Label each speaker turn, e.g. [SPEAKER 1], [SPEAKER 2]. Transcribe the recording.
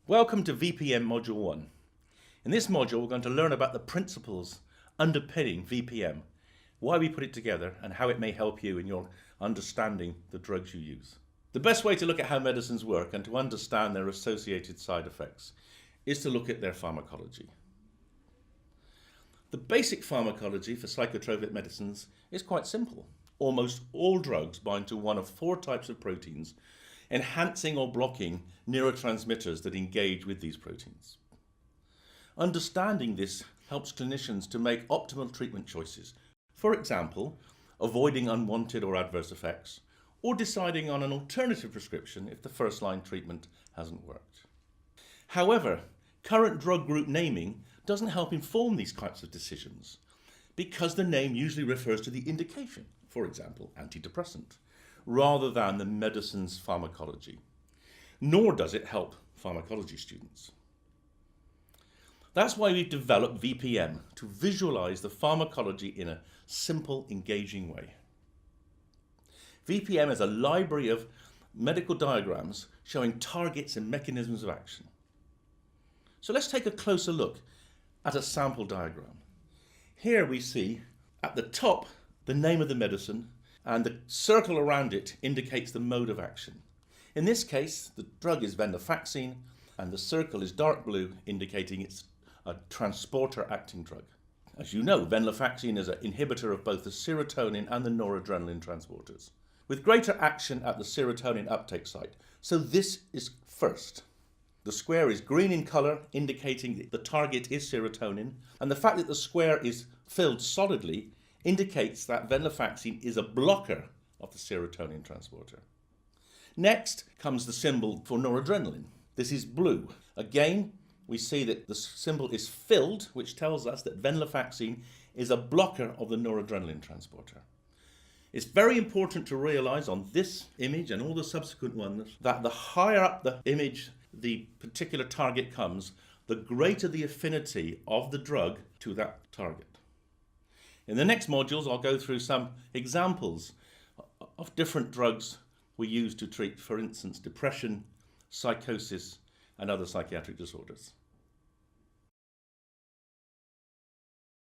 [SPEAKER 1] Welcome to VPM Module 1. In this module, we're going to learn about the principles underpinning VPM, why we put it together, and how it may help you in your understanding the drugs you use. The best way to look at how medicines work and to understand their associated side effects is to look at their pharmacology. The basic pharmacology for psychotropic medicines is quite simple. Almost all drugs bind to one of four types of proteins, enhancing or blocking neurotransmitters that engage with these proteins. Understanding this helps clinicians to make optimal treatment choices. For example, avoiding unwanted or adverse effects, or deciding on an alternative prescription if the first-line treatment hasn't worked. However, current drug group naming doesn't help inform these types of decisions because the name usually refers to the indication, for example, antidepressant, rather than the medicine's pharmacology. Nor does it help pharmacology students. That's why we've developed VPM, to visualize the pharmacology in a simple, engaging way. VPM is a library of medical diagrams showing targets and mechanisms of action. So let's take a closer look at a sample diagram. Here we see at the top the name of the medicine, and the circle around it indicates the mode of action. In this case, the drug is venlafaxine, and the circle is dark blue, indicating it's a transporter-acting drug. As you know, venlafaxine is an inhibitor of both the serotonin and the noradrenaline transporters, with greater action at the serotonin uptake site. So this is first. The square is green in color, indicating that the target is serotonin, and the fact that the square is filled solidly indicates that venlafaxine is a blocker of the serotonin transporter. Next comes the symbol for noradrenaline. This is blue. Again, we see that the symbol is filled, which tells us that venlafaxine is a blocker of the noradrenaline transporter. It's very important to realize on this image and all the subsequent ones that the higher up the image the particular target comes, the greater the affinity of the drug to that target. In the next modules, I'll go through some examples of different drugs we use to treat, for instance, depression, psychosis, and other psychiatric disorders.